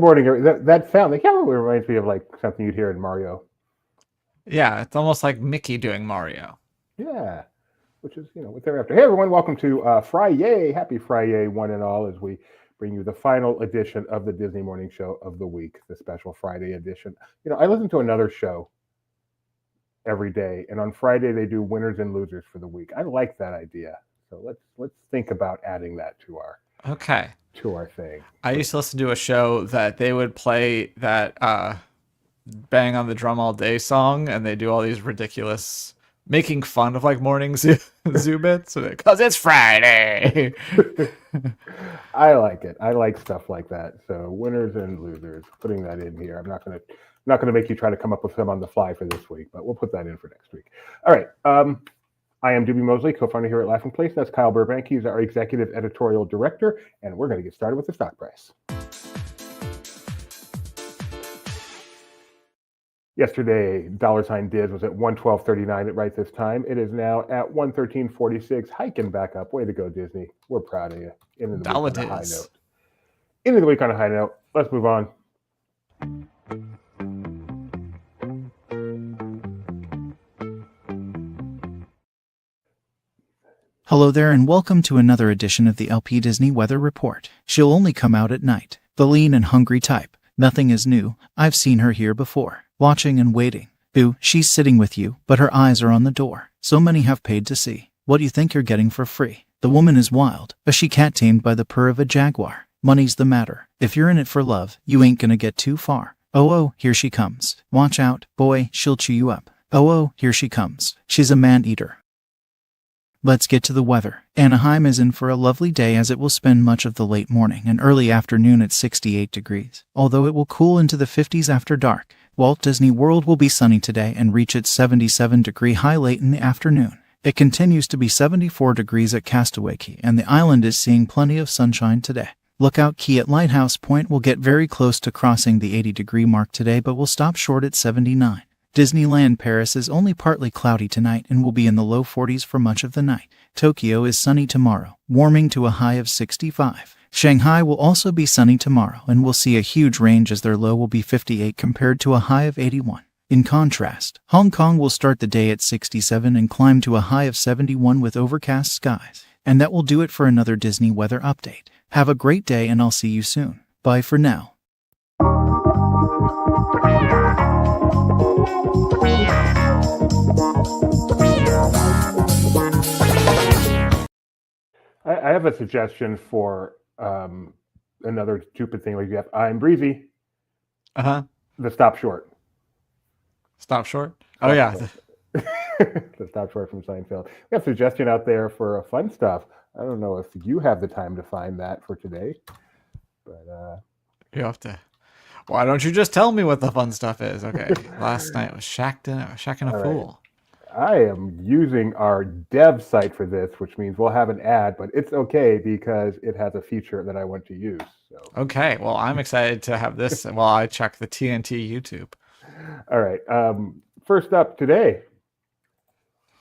morning. That sound, like, yeah, it reminds me of like something you'd hear in Mario. Yeah, it's almost like Mickey doing Mario. Yeah, which is, what they're after. Hey, everyone, welcome to Friday. Happy Friday, one and all, as we bring you the final edition of the Disney Morning Show of the week, the special Friday edition. I listen to another show every day, and on Friday they do winners and losers for the week. I like that idea, so let's think about adding that to our Okay. thing. I used to listen to a show that they would play that Bang on the Drum All Day song, and they do all these ridiculous making fun of like morning zoo bits because it's Friday. I like it. I like stuff like that. So winners and losers, putting that in here. I'm not gonna make you try to come up with them on the fly for this week, but we'll put that in for next week. All right. I am Doobie Mosley, co-founder here at Laughing Place. That's Kyle Burbank. He's our executive editorial director, and we're going to get started with the stock price. Yesterday, $DIZ was at 112.39 right this time. It is now at 113.46, hiking back up. Way to go, Disney. We're proud of you. End of the week on a high note. End of the week on a high note. Let's move on. Hello there and welcome to another edition of the LP Disney Weather Report. She'll only come out at night. The lean and hungry type. Nothing is new. I've seen her here before. Watching and waiting. Boo, she's sitting with you, but her eyes are on the door. So many have paid to see. What do you think you're getting for free? The woman is wild, a she-cat tamed by the purr of a jaguar. Money's the matter. If you're in it for love, you ain't gonna get too far. Oh, here she comes. Watch out, boy, she'll chew you up. Oh, here she comes. She's a man-eater. Let's get to the weather. Anaheim is in for a lovely day as it will spend much of the late morning and early afternoon at 68 degrees, although it will cool into the 50s after dark. Walt Disney World will be sunny today and reach its 77-degree high late in the afternoon. It continues to be 74 degrees at Castaway Cay, and the island is seeing plenty of sunshine today. Lookout Key at Lighthouse Point will get very close to crossing the 80-degree mark today but will stop short at 79. Disneyland Paris is only partly cloudy tonight and will be in the low 40s for much of the night. Tokyo is sunny tomorrow, warming to a high of 65. Shanghai will also be sunny tomorrow and will see a huge range as their low will be 58 compared to a high of 81. In contrast, Hong Kong will start the day at 67 and climb to a high of 71 with overcast skies. And that will do it for another Disney weather update. Have a great day and I'll see you soon. Bye for now. I have a suggestion for another stupid thing like you have. I'm breezy. The stop short. Stop short? Oh, yeah. The stop short from Seinfeld. We have a suggestion out there for fun stuff. I don't know if you have the time to find that for today, but you have to. Why don't you just tell me what the fun stuff is? Okay. Last night was shacking a fool. I am using our dev site for this, which means we'll have an ad, but it's okay because it has a feature that I want to use. So. Okay, well, I'm excited to have this while I check the TNT YouTube. All right. First up today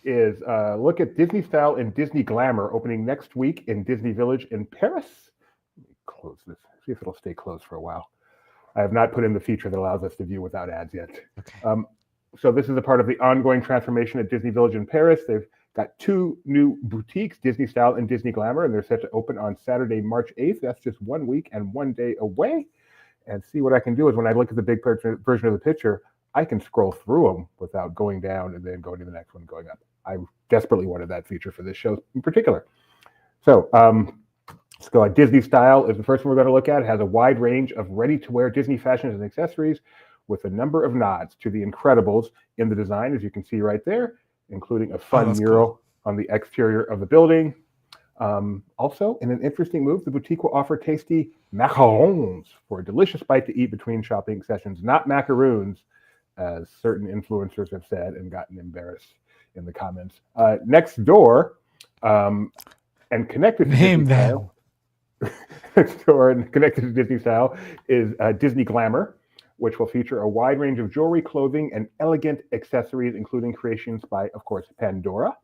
is look at Disney Style and Disney Glamour opening next week in Disney Village in Paris. Let me close this, see if it'll stay closed for a while. I have not put in the feature that allows us to view without ads yet. Okay. So this is a part of the ongoing transformation at Disney Village in Paris. They've got two new boutiques, Disney Style and Disney Glamour, and they're set to open on Saturday, March 8th. That's just 1 week and 1 day away. And see what I can do is when I look at the big version of the picture, I can scroll through them without going down and then going to the next one, going up. I desperately wanted that feature for this show in particular. So let's go. Disney Style is the first one we're going to look at. It has a wide range of ready-to-wear Disney fashions and accessories with a number of nods to the Incredibles in the design, as you can see right there, including a fun mural on the exterior of the building. Also, in an interesting move, the boutique will offer tasty macarons for a delicious bite to eat between shopping sessions, not macaroons, as certain influencers have said and gotten embarrassed in the comments. Next door, and connected to Disney Style, next door and connected to Disney Style is Disney Glamour, which will feature a wide range of jewelry, clothing, and elegant accessories, including creations by, of course, Pandora.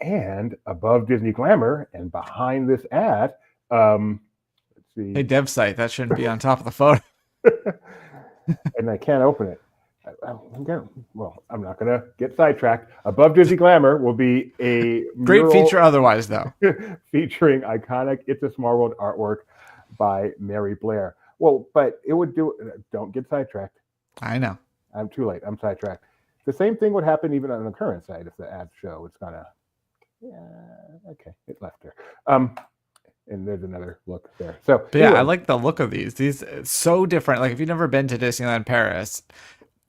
And above Disney Glamour and behind this ad, let's see. Hey, dev site, that shouldn't be on top of the photo. and I can't open it. I'm not going to get sidetracked. Above Disney Glamour will be a Great mural feature otherwise, though. featuring iconic It's a Small World artwork by Mary Blair. Well, but it would do. Don't get sidetracked. I know. I'm too late. I'm sidetracked. The same thing would happen even on the current site if the ads show. It's gonna. Yeah. Okay. It left there. And there's another look there. So, But yeah, I like the look of these. These so different. Like if you've never been to Disneyland Paris,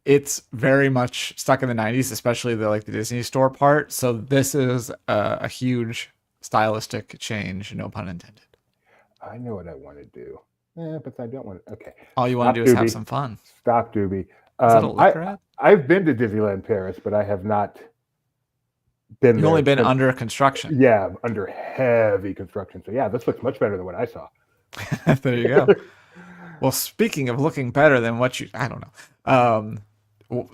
it's very much stuck in the 90s, especially the Disney store part. So this is a huge stylistic change, no pun intended. I know what I want to do. But I don't want to. Okay. All you want to do is have some fun. Stop, Doobie. Is that a liquor ad? I've been to Disneyland Paris, but I have not been You've only been under construction. Yeah, under heavy construction. So yeah, this looks much better than what I saw. There you go. Well, speaking of looking better than what I don't know.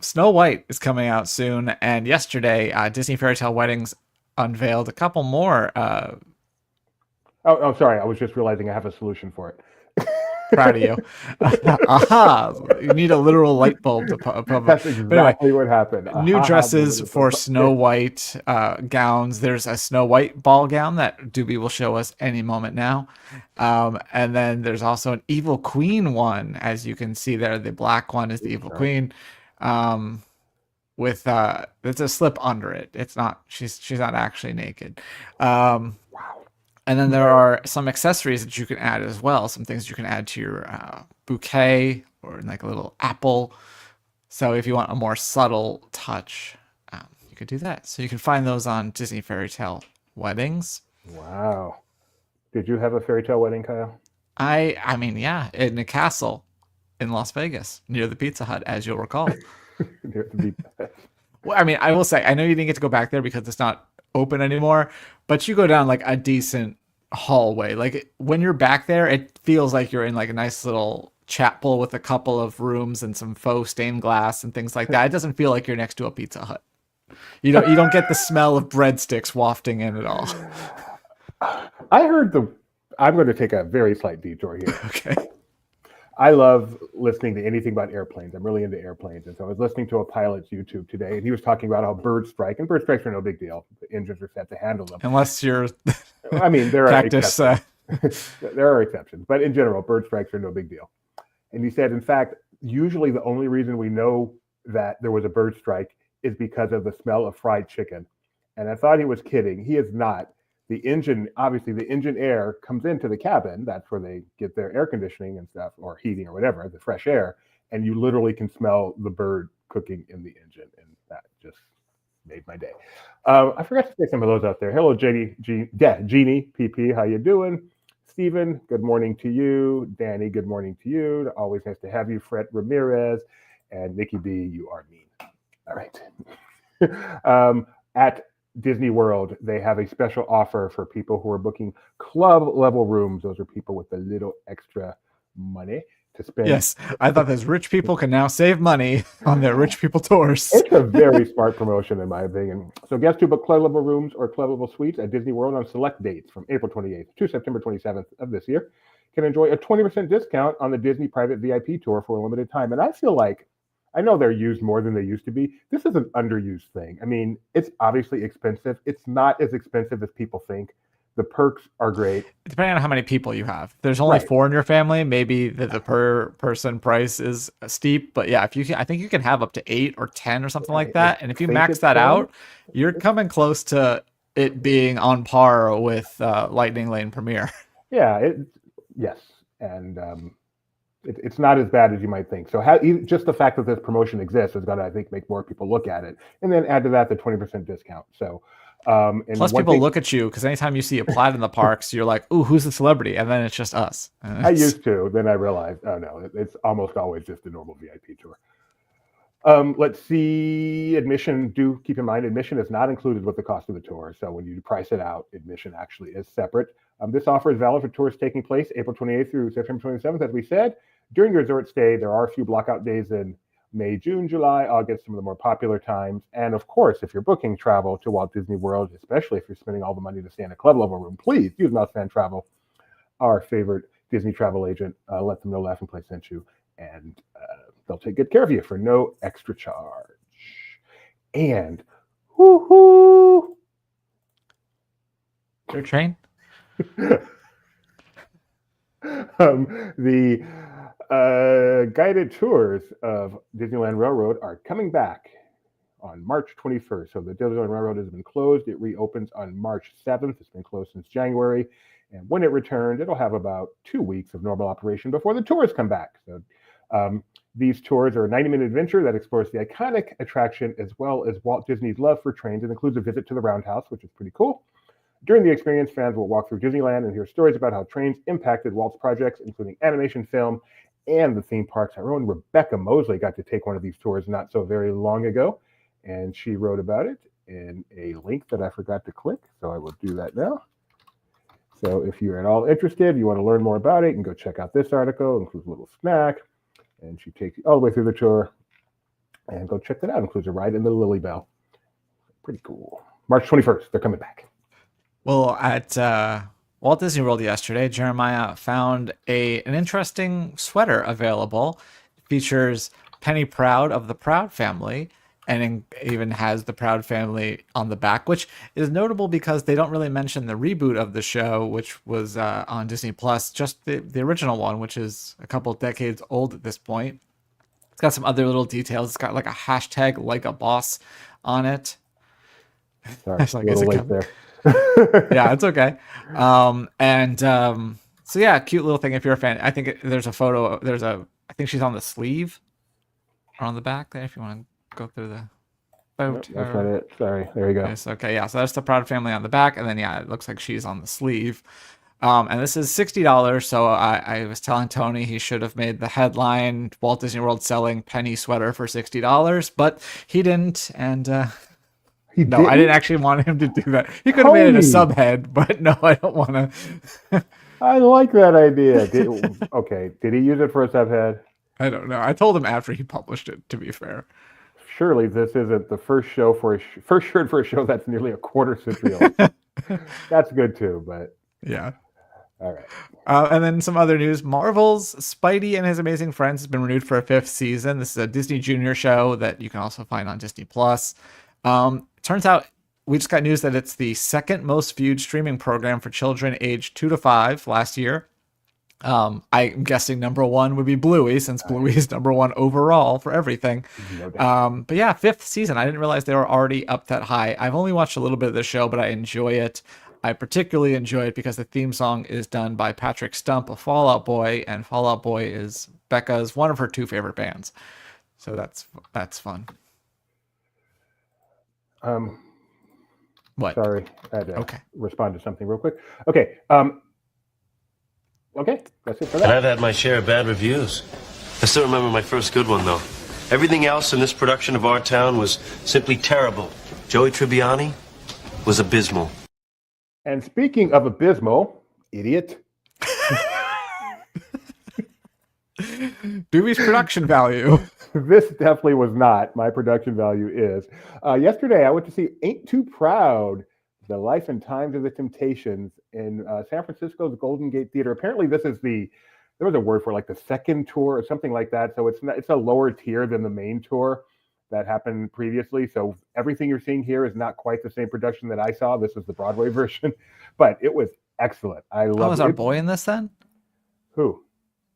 Snow White is coming out soon, and yesterday Disney Fairy Tale Weddings unveiled a couple more. Oh, sorry. I was just realizing I have a solution for it. Proud of you. Aha! You need a literal light bulb to pop. That's exactly what happened. New dresses for Snow White gowns. There's a Snow White ball gown that Doobie will show us any moment now. And then there's also an Evil Queen one, as you can see there. The black one is the Evil Queen. With there's a slip under it. It's not. She's not actually naked. Wow. And then there are some accessories that you can add as well. Some things you can add to your bouquet or like a little apple. So if you want a more subtle touch, you could do that. So you can find those on Disney Fairy Tale Weddings. Wow. Did you have a fairy tale wedding, Kyle? I mean, yeah, in a castle in Las Vegas near the Pizza Hut, as you'll recall. Well, I mean, I will say, I know you didn't get to go back there because it's not open anymore, but you go down like a decent hallway. Like when you're back there, it feels like you're in like a nice little chapel with a couple of rooms and some faux stained glass and things like that. It doesn't feel like you're next to a Pizza Hut. You don't get the smell of breadsticks wafting in at all. I heard I'm going to take a very slight detour here. Okay. I love listening to anything about airplanes. I'm really into airplanes. And so I was listening to a pilot's YouTube today, and he was talking about how birds strike. And bird strikes are no big deal. The engines are set to handle them. Unless you're I mean, there are cactus. Exceptions. There are exceptions. But in general, bird strikes are no big deal. And he said, in fact, usually the only reason we know that there was a bird strike is because of the smell of fried chicken. And I thought he was kidding. He is not. The engine air comes into the cabin. That's where they get their air conditioning and stuff, or heating or whatever, the fresh air. And you literally can smell the bird cooking in the engine. And that just made my day. I forgot to say some of those out there. Hello, Jeannie, PP, how you doing? Stephen, good morning to you. Danny, good morning to you. Always nice to have you. Fred Ramirez and Nikki B, you are mean. All right. At Disney World, they have a special offer for people who are booking club level rooms. Those are people with a little extra money to spend. Yes, I thought those rich people can now save money on their rich people tours. It's a very smart promotion, in my opinion. So guests who book club level rooms or club level suites at Disney World on select dates from April 28th to September 27th of this year can enjoy a 20% discount on the Disney private VIP tour for a limited time. And I feel like, I know they're used more than they used to be. This is an underused thing. I mean, it's obviously expensive. It's not as expensive as people think. The perks are great. Depending on how many people you have. If there's only 4 in your family, maybe the per person price is steep. But yeah, I think you can have up to 8 or 10 or something like that. And if you max that out, you're coming close to it being on par with Lightning Lane Premier. Yeah, yes. And it's not as bad as you might think. So just the fact that this promotion exists is going to, I think, make more people look at it. And then add to that the 20% discount. So plus people look at you because anytime you see a plaid in the parks, you're like, ooh, who's the celebrity? And then it's just us. I used to. Then I realized, oh no, it's almost always just a normal VIP tour. Let's see. Admission, do keep in mind, admission is not included with the cost of the tour. So when you price it out, admission actually is separate. This offer is valid for tours taking place April 28th through September 27th, as we said. During your resort stay, there are a few blockout days in May, June, July, August, some of the more popular times. And of course, if you're booking travel to Walt Disney World, especially if you're spending all the money to stay in a club level room, please use Mouse Fan Travel, our favorite Disney travel agent. Let them know Laugh and Play sent you. and they'll take good care of you for no extra charge. And woohoo! Your train? The guided tours of Disneyland Railroad are coming back on March 21st. So the Disneyland Railroad has been closed. It reopens on March 7th. It's been closed since January. And when it returns, it'll have about 2 weeks of normal operation before the tours come back. So these tours are a 90-minute adventure that explores the iconic attraction as well as Walt Disney's love for trains and includes a visit to the Roundhouse, which is pretty cool. During the experience, fans will walk through Disneyland and hear stories about how trains impacted Walt's projects, including animation, film, and the theme parks. Our own Rebecca Mosley got to take one of these tours not so very long ago, and she wrote about it in a link that I forgot to click, so I will do that now. So if you're at all interested, you want to learn more about it, you can go check out this article. It includes a little snack, and she takes you all the way through the tour, and go check that out. It includes a ride in the Lily Bell. Pretty cool. March 21st, they're coming back. Well, at Walt Disney World yesterday, Jeremiah found an interesting sweater available. It features Penny Proud of the Proud family, and even has the Proud family on the back, which is notable because they don't really mention the reboot of the show, which was on Disney Plus, just the original one, which is a couple decades old at this point. It's got some other little details. It's got like a hashtag like a boss on it. Sorry, Like, a little is it late there. Yeah, it's okay. So yeah, cute little thing if you're a fan. I think there's a photo. I think she's on the sleeve or on the back there if you want to go through the boat. Nope, that's not it. Sorry. There you go. Yes, okay, yeah. So that's the Proud family on the back, and then yeah, it looks like she's on the sleeve. And this is $60. So I was telling Tony he should have made the headline Walt Disney World selling Penny sweater for $60, but he didn't. And no, I didn't actually want him to do that. He could have made it a subhead, but no, I don't want to. I like that idea. Okay, did he use it for a subhead? I don't know. I told him after he published it, to be fair. Surely this isn't the first show first shirt for a show that's nearly a quarter century old. That's good too, but yeah. All right. And then some other news. Marvel's Spidey and His Amazing Friends has been renewed for a 5th season. This is a Disney Junior show that you can also find on Disney Plus. Turns out we just got news that it's the second most viewed streaming program for children aged 2 to 5 last year. I'm guessing number 1 would be Bluey, since Bluey is number 1 overall for everything. No doubt. But yeah, 5th season. I didn't realize they were already up that high. I've only watched a little bit of the show, but I enjoy it. I particularly enjoy it because the theme song is done by Patrick Stump of Fall Out Boy, and Fall Out Boy is Becca's one of her 2 favorite bands. So that's fun. What? Sorry, I had to Okay. respond to something real quick. Okay. Okay, that's it for And that. I've had my share of bad reviews. I still remember my first good one, though. Everything else in this production of Our Town was simply terrible. Joey Tribbiani was abysmal. And speaking of abysmal, idiot. Dewey's production value. This definitely was not. My production value is. Yesterday, I went to see Ain't Too Proud, The Life and Times of the Temptations in San Francisco's Golden Gate Theater. Apparently, there was a word for like the second tour or something like that. So it's a lower tier than the main tour that happened previously. So everything you're seeing here is not quite the same production that I saw. This is the Broadway version, but it was excellent. I love it. Was our boy in this then? Who?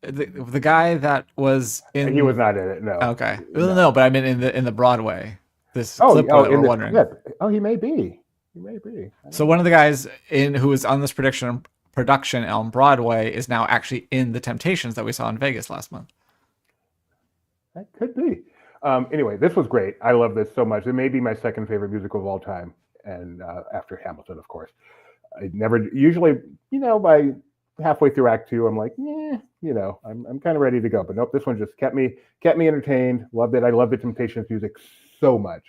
The guy that was in. He was not in it. No. Okay. No. No, but I mean in the Broadway. This clip that we're wondering. Yeah. Oh, he may be. He may be. So one of the guys who was on this production on Broadway is now actually in the Temptations that we saw in Vegas last month. That could be. Anyway, this was great. I love this so much. It may be my second favorite musical of all time, and after Hamilton, of course. I never usually, by halfway through Act 2, I'm like, I'm kind of ready to go. But nope, this one just kept me entertained. Loved it. I love the Temptations music so much.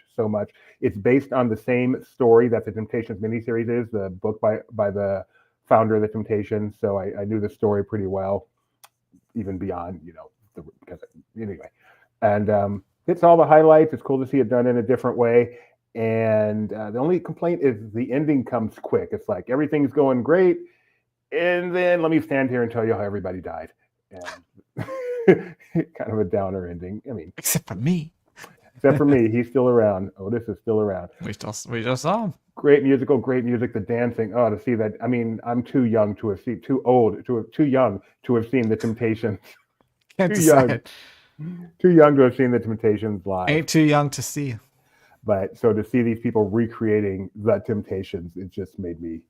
It's based on the same story that the Temptations miniseries is, the book by the founder of the Temptations. So I knew the story pretty well, even beyond, anyway. And it's all the highlights. It's cool to see it done in a different way. And the only complaint is the ending comes quick. It's like everything's going great. And then let me stand here and tell you how everybody died. And kind of a downer ending. I mean, Except for me. except for me, he's still around. Otis is still around. We just saw him. Great music, the dancing. Oh, to see that. I mean, I'm too young to have seen, too young to have seen the Temptations. Can't Too young. decide. Too young to have seen the Temptations live. Ain't too young to see. But so to see these people recreating the Temptations, it just made me,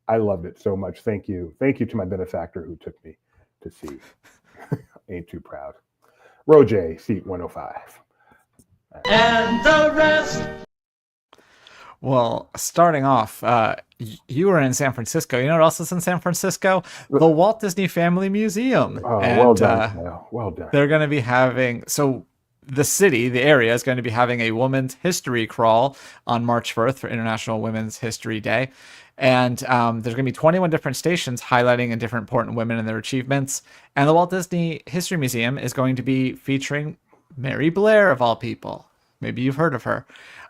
I loved it so much. Thank you. Thank you to my benefactor who took me to see. Ain't Too Proud. Row J, seat 105. And the rest. Well, starting off, you were in San Francisco. You know what else is in San Francisco? The Walt Disney Family Museum. Oh, well done. Kyle. Well done. They're going to be having, so the city, the area is going to be having a women's history crawl on March 1st for International Women's History Day. And there's going to be 21 different stations highlighting different important women and their achievements. And the Walt Disney History Museum is going to be featuring Mary Blair, of all people. Maybe you've heard of her.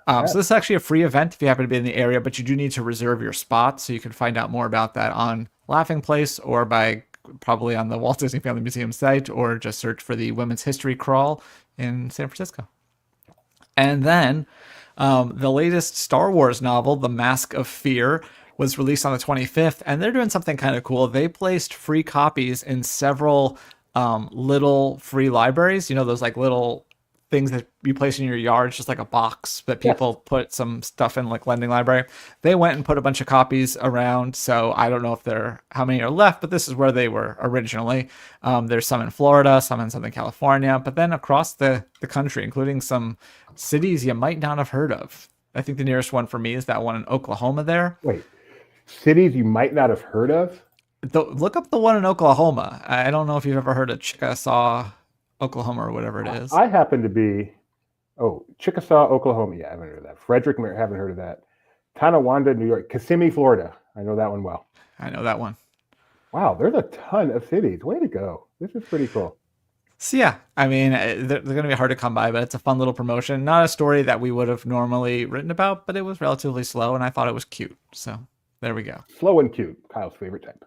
So this is actually a free event if you happen to be in the area, but you do need to reserve your spot. So you can find out more about that on Laughing Place or by probably on the Walt Disney Family Museum site, or just search for the Women's History Crawl in San Francisco. And then the latest Star Wars novel, The Mask of Fear, was released on the 25th, and they're doing something kind of cool. They placed free copies in several little free libraries. You know, those like little things that you place in your yard, just like a box that people put some stuff in, like lending library. They went and put a bunch of copies around. So I don't know if how many are left, but this is where they were originally. There's some in Florida, some in Southern California, but then across the country, including some cities you might not have heard of. I think the nearest one for me is that one in Oklahoma there. Wait, cities you might not have heard of? Look up the one in Oklahoma. I don't know if you've ever heard of Chickasaw, Oklahoma, or whatever it is. I happen to be, Chickasaw, Oklahoma. Yeah, I haven't heard of that. Frederick, haven't heard of that. Tonawanda, New York. Kissimmee, Florida. I know that one well. I know that one. Wow, there's a ton of cities. Way to go. This is pretty cool. So yeah, I mean, they're going to be hard to come by, but it's a fun little promotion. Not a story that we would have normally written about, but it was relatively slow, and I thought it was cute. So there we go. Slow and cute. Kyle's favorite type.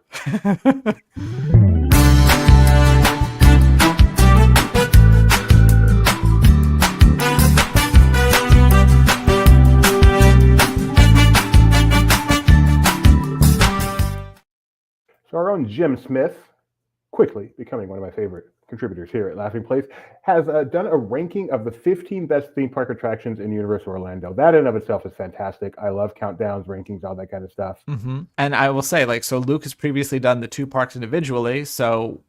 So our own Jim Smith, quickly becoming one of my favorite contributors here at Laughing Place, has done a ranking of the 15 best theme park attractions in Universal Orlando. That in of itself is fantastic. I love countdowns, rankings, all that kind of stuff. Mm-hmm. And I will say, so Luke has previously done the two parks individually, so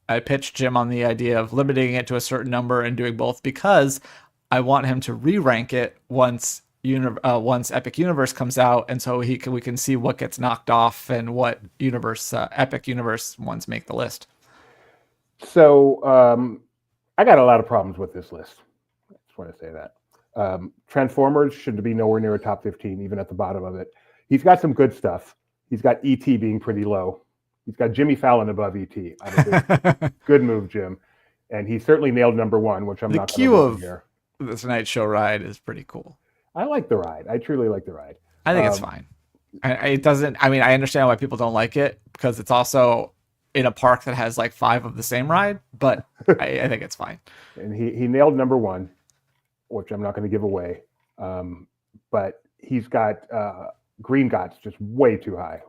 I pitched Jim on the idea of limiting it to a certain number and doing both, because I want him to re-rank it once Epic Universe comes out, and so we can see what gets knocked off and what Epic Universe ones make the list. So I got a lot of problems with this list. I just want to say that. Transformers should be nowhere near a top 15, even at the bottom of it. He's got some good stuff. He's got E.T. being pretty low. He's got Jimmy Fallon above E.T. Good move, Jim. And he certainly nailed number one, which I'm not going to queue of here. The Tonight Show ride is pretty cool. I like the ride. I truly like the ride. I think it's fine. It doesn't. I mean, I understand why people don't like it, because it's also in a park that has like 5 of the same ride, but I think it's fine. And he nailed number one, which I'm not going to give away. But he's got Green Gots just way too high.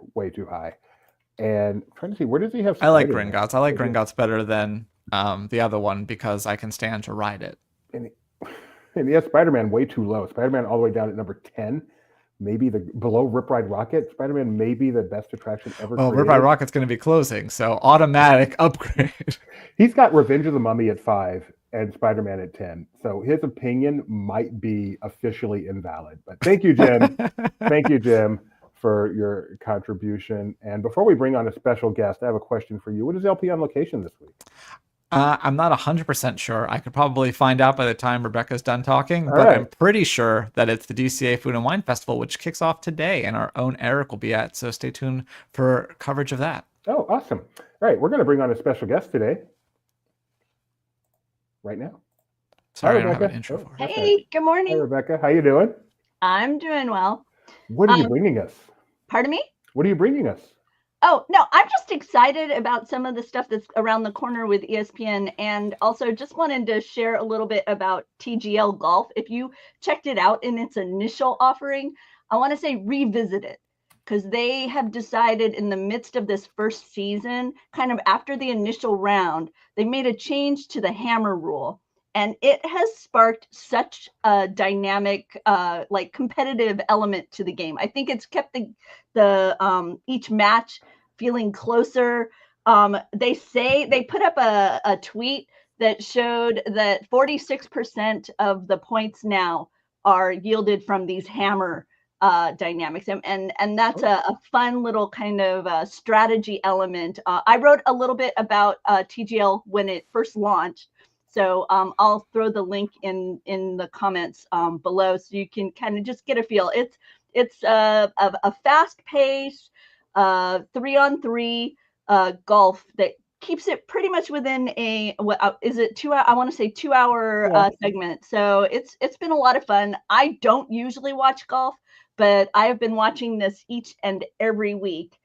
And I'm trying to see, where does he have? I like Green Gots. I like Green Gots better than the other one, because I can stand to ride it. And he has Spider-Man way too low. Spider-Man all the way down at number 10. Maybe below Rip Ride Rocket. Spider-Man may be the best attraction ever created. Rip Ride Rocket's going to be closing, so automatic upgrade. He's got Revenge of the Mummy at 5 and Spider-Man at 10. So his opinion might be officially invalid. But thank you, Jim. Thank you, Jim, for your contribution. And before we bring on a special guest, I have a question for you. What is LP on location this week? I'm not 100% sure. I could probably find out by the time Rebecca's done talking, but I'm pretty sure that it's the DCA Food and Wine Festival, which kicks off today, and our own Eric will be at. So stay tuned for coverage of that. Oh, awesome. All right, we're going to bring on a special guest today. Right now. Sorry, Hi, I don't have Rebecca. an intro for her. Hey, good Hi, morning. Rebecca. How you doing? I'm doing well. What are you bringing us? Pardon me? What are you bringing us? Oh, no, I'm just excited about some of the stuff that's around the corner with ESPN, and also just wanted to share a little bit about TGL Golf. If you checked it out in its initial offering, I want to say revisit it, because they have decided in the midst of this first season, kind of after the initial round, they made a change to the hammer rule. And it has sparked such a dynamic, like competitive element to the game. I think it's kept the each match feeling closer. They put up a tweet that showed that 46% of the points now are yielded from these hammer dynamics, and that's a fun little kind of strategy element. I wrote a little bit about TGL when it first launched. So I'll throw the link in the comments below, so you can kind of just get a feel. It's a fast pace 3-on-3 golf that keeps it pretty much within a is it 2 hour? I want to say 2 hour segment. So it's been a lot of fun. I don't usually watch golf, but I have been watching this each and every week.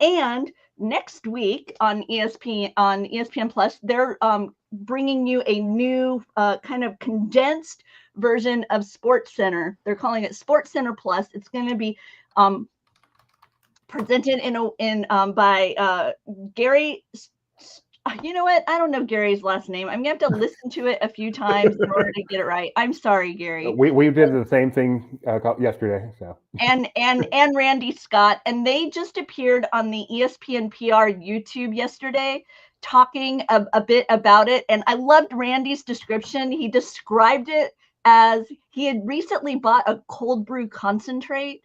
And next week on ESPN Plus, they're bringing you a new kind of condensed version of Sports Center. They're calling it Sports Center Plus. It's going to be presented by Gary. You know what? I don't know Gary's last name. I'm gonna have to listen to it a few times in order to get it right. I'm sorry, Gary. We did the same thing yesterday. So and Randy Scott, and they just appeared on the ESPN PR YouTube yesterday, talking a bit about it. And I loved Randy's description. He described it as he had recently bought a cold brew concentrate,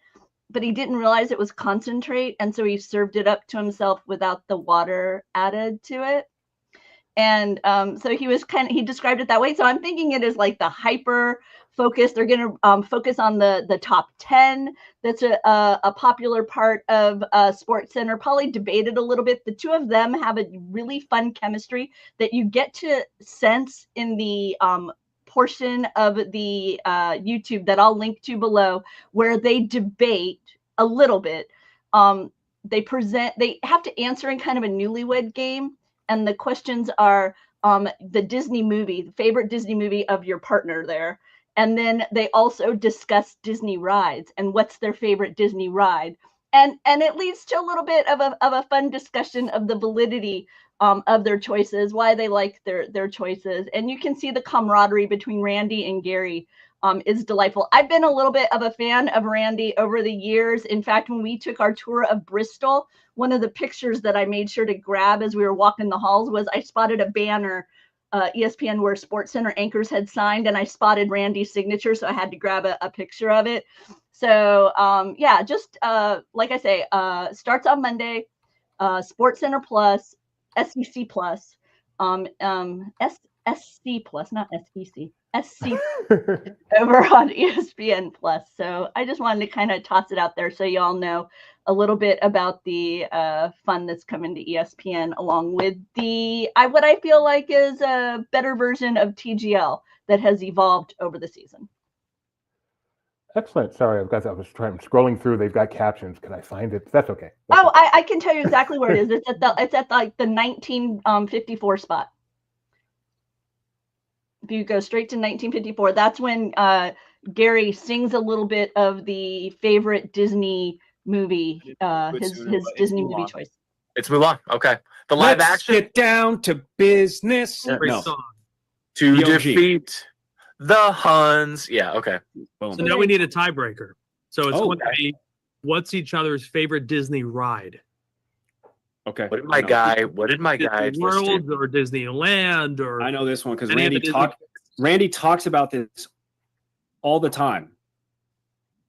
but he didn't realize it was concentrate, and so he served it up to himself without the water added to it. And so he described it that way. So I'm thinking it is like the hyper focus. They're going to focus on the top 10. That's a popular part of Sports Center, probably debated a little bit. The two of them have a really fun chemistry that you get to sense in the portion of the YouTube that I'll link to below, where they debate a little bit. They have to answer in kind of a newlywed game. And the questions are the Disney movie, the favorite Disney movie of your partner there. And then they also discuss Disney rides and what's their favorite Disney ride. And it leads to a little bit of a fun discussion of the validity of their choices, why they like their choices. And you can see the camaraderie between Randy and Gary is delightful. I've been a little bit of a fan of Randy over the years. In fact, when we took our tour of Bristol, one of the pictures that I made sure to grab as we were walking the halls was I spotted a banner, ESPN, where Sports Center anchors had signed, and I spotted Randy's signature, so I had to grab a picture of it. So just like I say, starts on Monday, Sports Center Plus, SEC Plus, SC Plus, not SEC. SC over on ESPN Plus. So I just wanted to kind of toss it out there so y'all know a little bit about the fun that's coming to ESPN, along with what I feel like is a better version of TGL that has evolved over the season. excellent. Sorry, I was scrolling through. They've got captions. Can I find it? That's okay. I can tell you exactly where it is. It's at like the 1954 spot. If you go straight to 1954, that's when Gary sings a little bit of the favorite Disney movie, his Disney movie choice. It's Mulan. Okay. The live action. Get down to business. Yeah. No. To The OG. defeat the Huns. Yeah, okay. Boom. So now we need a tiebreaker. So it's going to okay. be, what's each other's favorite Disney ride? Okay. What did my guy Disney World or Disneyland or I know this one because any of the Disney- Randy talks about this all the time.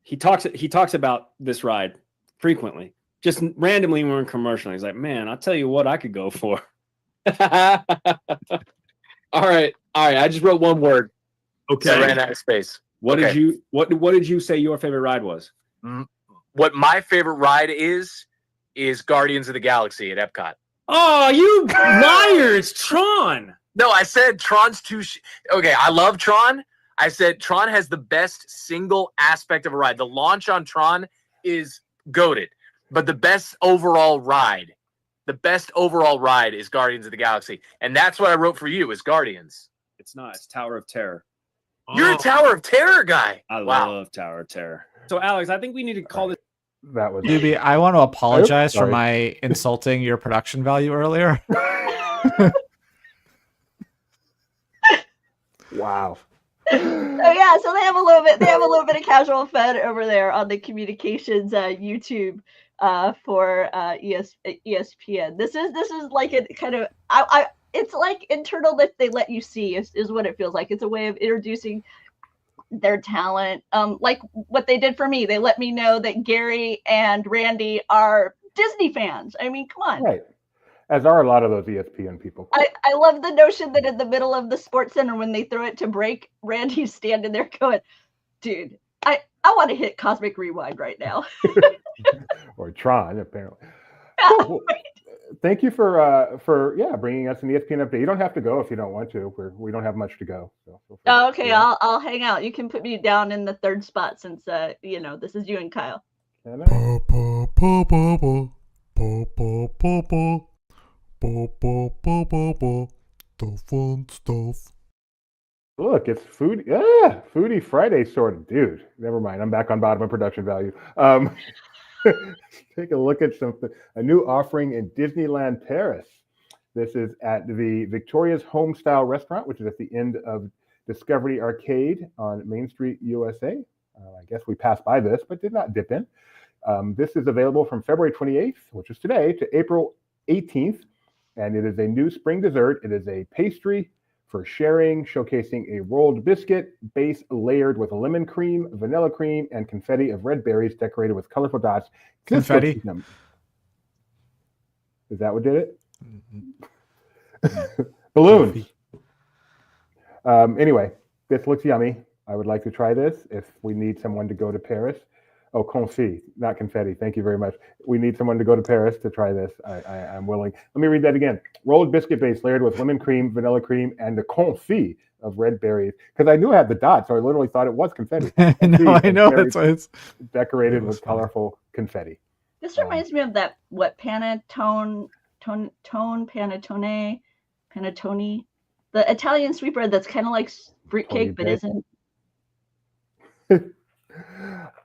He talks about this ride frequently. Just randomly when we're in commercial. He's like, man, I'll tell you what I could go for. All right. I just wrote one word. Okay. So I ran out of space. What did you say your favorite ride was? What my favorite ride is Guardians of the Galaxy at Epcot. Oh, you liars, Tron. No, I said Tron's too. Okay, I love Tron. I said Tron has the best single aspect of a ride. The launch on Tron is goated. but the best overall ride is Guardians of the Galaxy, and that's what I wrote for you is Guardians. It's not. It's Tower of Terror. You're a Tower of Terror guy. I Wow. love Tower of Terror. So, Alex, I think we need to call this. That was Doobie, I want to apologize for sorry. my insulting your production value earlier. wow. So yeah, so they have a little bit of casual fun over there on the communications YouTube for ESPN. This is like a kind of it's like internal that they let you see is what it feels like. It's a way of introducing their talent. Like what they did for me. They let me know that Gary and Randy are Disney fans. I mean, come on. Right. As are a lot of those ESPN people. I love the notion that in the middle of the sports center, when they throw it to break, Randy's standing there going, dude, I want to hit Cosmic Rewind right now. Or Tron, apparently. Yeah, Cool. Thank you for bringing us an ESPN update. You don't have to go if you don't want to. We don't have much to go. So oh, okay, yeah. I'll hang out. You can put me down in the third spot since this is you and Kyle. Can I? The fun stuff. Look, it's Foodie Friday sort of. Dude, never mind. I'm back on bottom of production value. Take a look at a new offering in Disneyland Paris. This is at the Victoria's Homestyle Restaurant, which is at the end of Discovery Arcade on Main Street, USA. I guess we passed by this, but did not dip in. This is available from February 28th, which is today, to April 18th. And it is a new spring dessert. It is a pastry for sharing, showcasing a rolled biscuit base layered with lemon cream, vanilla cream, and confetti of red berries decorated with colorful dots. Confetti? Is that what did it? Mm-hmm. Balloons. Anyway, this looks yummy. I would like to try this if we need someone to go to Paris. Oh, confit, not confetti. Thank you very much. We need someone to go to Paris to try this. I'm willing. Let me read that again. Rolled biscuit base layered with lemon cream, vanilla cream, and the confit of red berries. Because I knew it had the dots, so I literally thought it was confetti. No, I know. That's why it's decorated with colorful confetti. This reminds me of that panettone, the Italian sweetbread that's kind of like fruitcake, but isn't.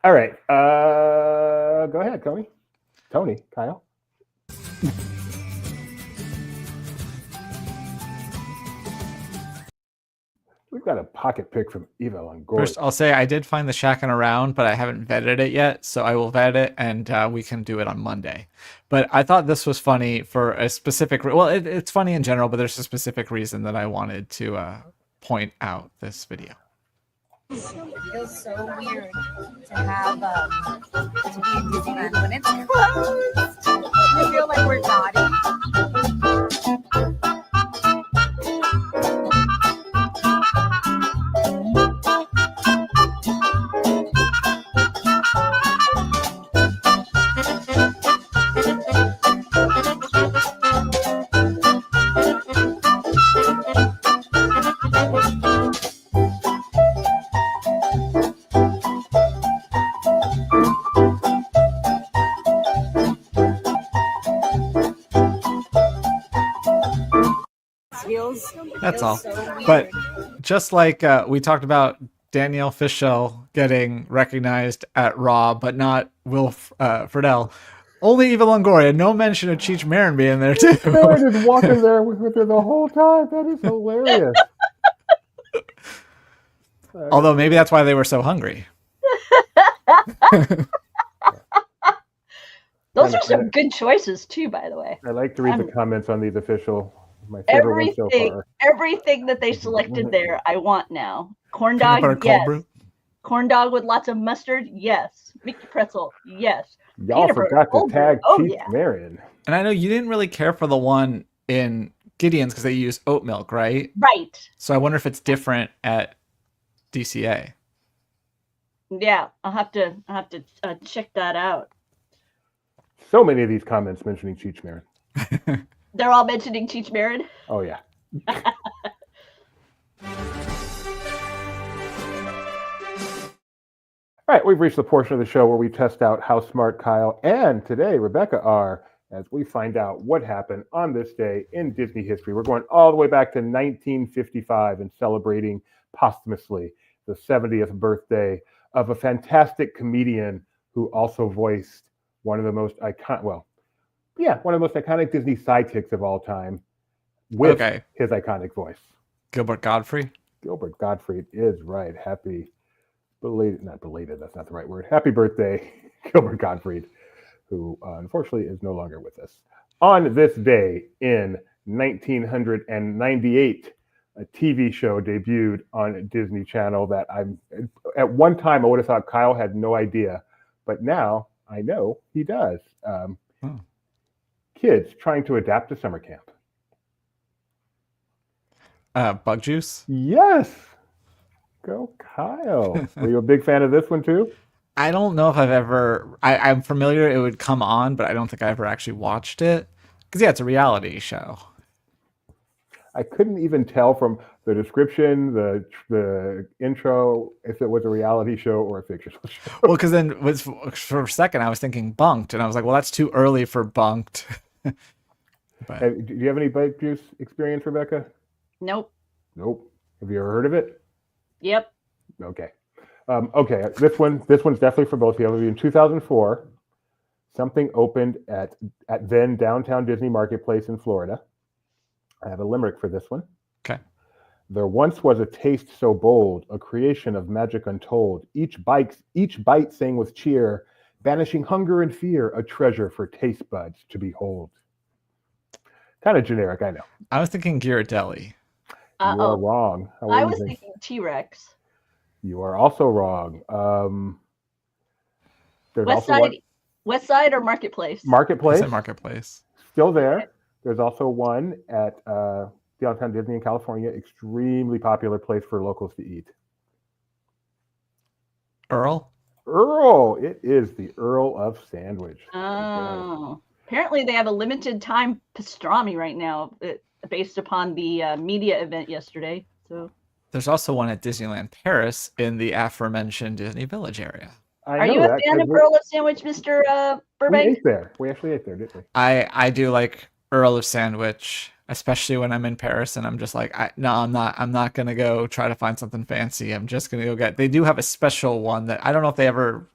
All right. Go ahead, Kyle. We've got a pocket pick from Eva Longoria. First, I'll say I did find the Shacking Around, but I haven't vetted it yet, so I will vet it, and we can do it on Monday. But I thought this was funny for a specific... it's funny in general, but there's a specific reason that I wanted to point out this video. It feels so weird to have to be in Disneyland when it's closed. I feel like we're naughty. That's all. But just like we talked about Danielle Fishel getting recognized at Raw, but not Will Friedle, only Eva Longoria, no mention of Cheech Marin being there too. They were just walking there with her the whole time. That is hilarious. Although maybe that's why they were so hungry. Those are some good choices too, by the way. I like to read the comments on these official. My favorite one so far. Everything that they selected there, I want now. Corn dog, yes. Corn dog with lots of mustard, yes. Mickey pretzel, yes. Y'all forgot to tag Cheech Marin. And I know you didn't really care for the one in Gideon's because they use oat milk, right? Right. So I wonder if it's different at DCA. Yeah, I'll have to check that out. So many of these comments mentioning Cheech Marin. They're all mentioning Cheech Marin? Oh, yeah. All right, we've reached the portion of the show where we test out how smart Kyle and today Rebecca are as we find out what happened on this day in Disney history. We're going all the way back to 1955 and celebrating posthumously the 70th birthday of a fantastic comedian who also voiced one of the most iconic Disney sidekicks of all time with his iconic voice. Gilbert Gottfried. Gilbert Gottfried is right. Happy that's not the right word. Happy birthday, Gilbert Gottfried, who unfortunately is no longer with us. On this day in 1998, a TV show debuted on Disney Channel that at one time I would have thought Kyle had no idea, but now I know he does. Kids trying to adapt to summer camp. Bug Juice? Yes. Go Kyle. Were you a big fan of this one too? I don't know if I've ever... I'm familiar it would come on, but I don't think I ever actually watched it. Because, yeah, it's a reality show. I couldn't even tell from the description, the intro, if it was a reality show or a fictional show. Well, because then for a second I was thinking Bunked, and I was like, well, that's too early for Bunked. But... do you have any Bug Juice experience, Rebecca? Nope. Have you ever heard of it? Yep. Okay. This one's definitely for both of you. In 2004, something opened at then downtown Disney Marketplace in Florida. I have a limerick for this one. Okay. There once was a taste so bold, a creation of magic untold. Each bite sang with cheer, banishing hunger and fear, a treasure for taste buds to behold. Kind of generic, I know. I was thinking Ghirardelli. You are wrong. I was thinking T-Rex. You are also wrong. West Side or Marketplace? Marketplace. Marketplace. Still there. Okay. There's also one at downtown Disney in California. Extremely popular place for locals to eat. Earl? It is the Earl of Sandwich. Oh. Apparently they have a limited time pastrami right now based upon the media event yesterday. So there's also one at Disneyland Paris in the aforementioned Disney Village area. Are you a fan of Earl of Sandwich, Mr. Burbank? We actually ate there, didn't we? I do like Earl of Sandwich, especially when I'm in Paris and I'm just like, I'm not gonna go try to find something fancy. I'm just gonna go get. They do have a special one that I don't know if they ever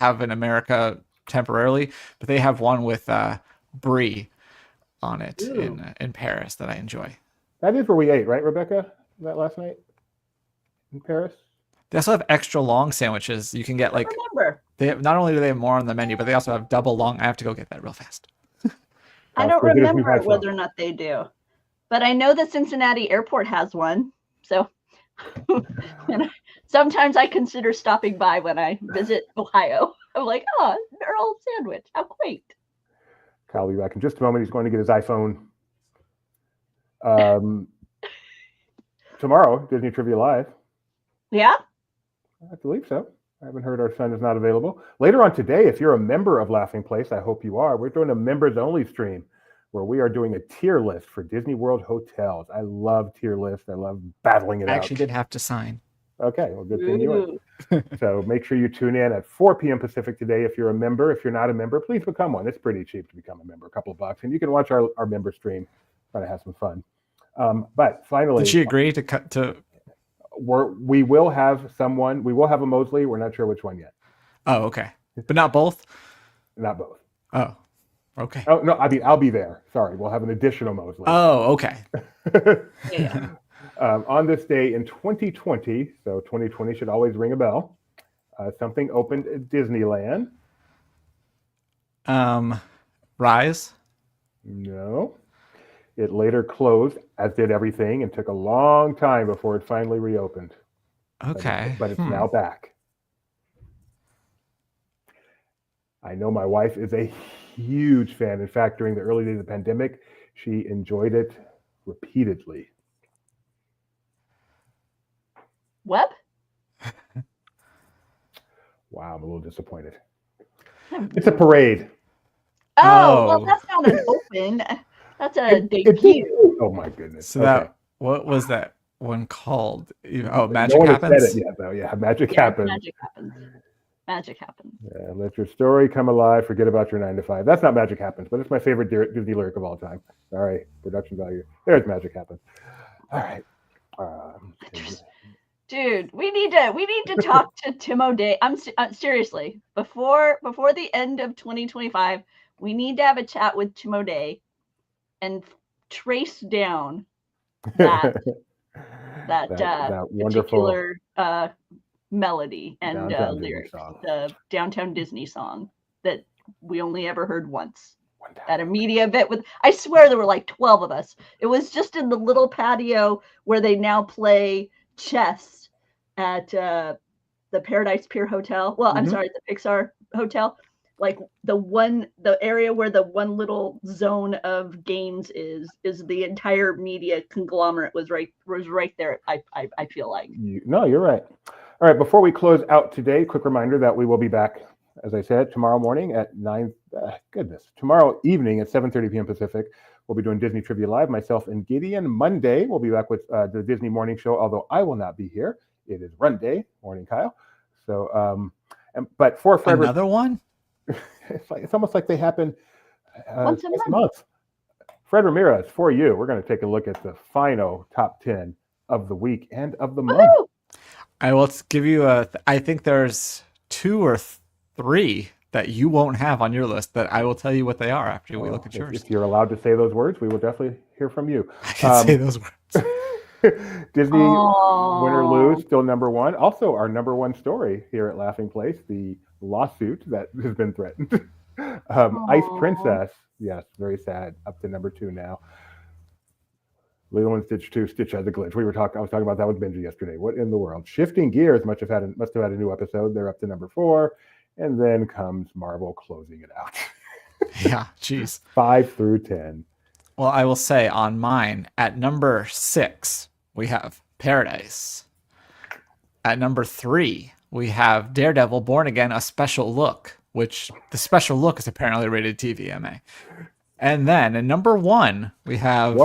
have in America temporarily, but they have one with brie on it in Paris that I enjoy. That is where we ate, right, Rebecca? That last night in Paris. They also have extra long sandwiches. You can get not only do they have more on the menu, but they also have double long. I have to go get that real fast. I don't remember whether or not they do, but I know the Cincinnati airport has one. So sometimes I consider stopping by when I visit Ohio. I'm like, oh, an Earl sandwich. How quaint. Kyle will be back in just a moment. He's going to get his iPhone. Tomorrow, Disney Trivia Live. Yeah? I believe so. I haven't heard our son is not available. Later on today, if you're a member of Laughing Place, I hope you are, we're doing a members-only stream where we are doing a tier list for Disney World hotels. I love tier lists. I love battling it out. I actually did have to sign. Okay, well, good thing you are. So make sure you tune in at 4 p.m. Pacific today if you're a member. If you're not a member, please become one. It's pretty cheap to become a member, a couple of bucks. And you can watch our member stream, try to have some fun. But finally... Did she agree to cut to... We will have someone. We will have a Mosley. We're not sure which one yet. Oh, okay. But not both? Not both. Oh, okay. Oh, no, I mean, I'll be there. Sorry. We'll have an additional Mosley. Oh, okay. Yeah. On this day in 2020, so 2020 should always ring a bell, something opened at Disneyland. Rise? No. It later closed, as did everything, and took a long time before it finally reopened. Okay. But it's now back. I know my wife is a huge fan. In fact, during the early days of the pandemic, she enjoyed it repeatedly. Web? Wow, I'm a little disappointed. It's a parade. Oh, well, that's not an open. That's a debut. Oh my goodness. So what was that one called? Oh, Magic Happens? Said it yet, though. Yeah, Magic Happens. Magic Happens. Magic happens. Yeah, let your story come alive. Forget about your 9 to 5. That's not Magic Happens, but it's my favorite Disney lyric of all time. Sorry, production value. There's Magic Happens. All right. Dude, we need to talk to Tim O'Day. Seriously, before the end of 2025, we need to have a chat with Tim O'Day and trace down that wonderful particular melody and lyrics, the Downtown Disney song that we only ever heard once. At a media event with, I swear there were like 12 of us. It was just in the little patio where they now play chess at the Paradise Pier Hotel. Well, I'm sorry, the Pixar Hotel. Like the area where the one little zone of games is the entire media conglomerate was right there. I feel like. No, you're right. All right, before we close out today, quick reminder that we will be back, as I said, tomorrow morning at 9. Tomorrow evening at 7:30 p.m. Pacific. We'll be doing Disney Trivia Live, myself and Gideon. Monday, we'll be back with the Disney Morning Show, although I will not be here. It is Run Day. Morning, Kyle. So, but for Fred, another one? It's almost like they happen once a month. Fred Ramirez, for you, we're going to take a look at the final top 10 of the week and of the month. Woo-hoo! I will give you I think there's 2 or 3 that you won't have on your list that I will tell you what they are after we look at yours. If you're allowed to say those words, we will definitely hear from you. I can say those words. Disney Win or Lose, still number 1. Also, our number 1 story here at Laughing Place, the lawsuit that has been threatened. Ice Princess, yes, very sad, up to number 2 now. Lilo and Stitch 2, Stitch has a glitch. I was talking about that with Benji yesterday. What in the world? Shifting Gears must have had a new episode. They're up to number 4. And then comes Marvel closing it out. Yeah, jeez. 5 through 10. Well, I will say on mine, at number 6, we have Paradise. At number 3, we have Daredevil Born Again, A Special Look, which the special look is apparently rated TVMA. And then at number 1, we have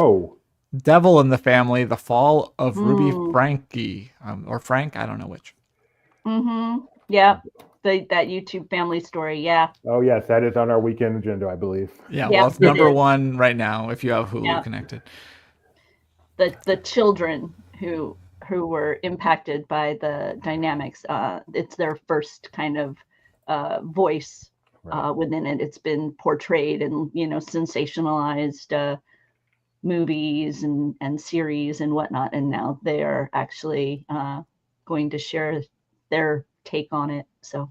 Devil in the Family, The Fall of Ruby Frankie. Or Frank, I don't know which. Yeah. That YouTube family story, yeah. Oh yes, that is on our weekend agenda, I believe. Yeah, well, it's number 1 right now if you have Hulu connected. The children who were impacted by the dynamics, it's their first kind of voice within it. It's been portrayed in sensationalized movies and series and whatnot, and now they are actually going to share their take on it. So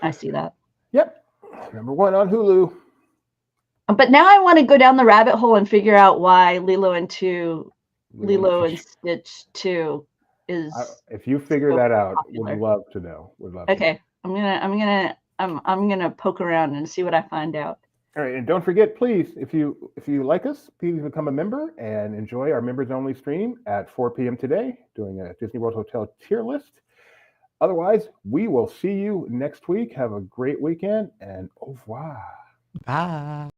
I see that. Yep. Number 1 on Hulu. But now I want to go down the rabbit hole and figure out why Lilo and Stitch 2 is. If you figure so that out, popular. would love to know. Okay. I'm gonna poke around and see what I find out. All right, and don't forget, please, if you like us, please become a member and enjoy our members only stream at 4 p.m. today, doing a Disney World Hotel tier list. Otherwise, we will see you next week. Have a great weekend and au revoir. Bye.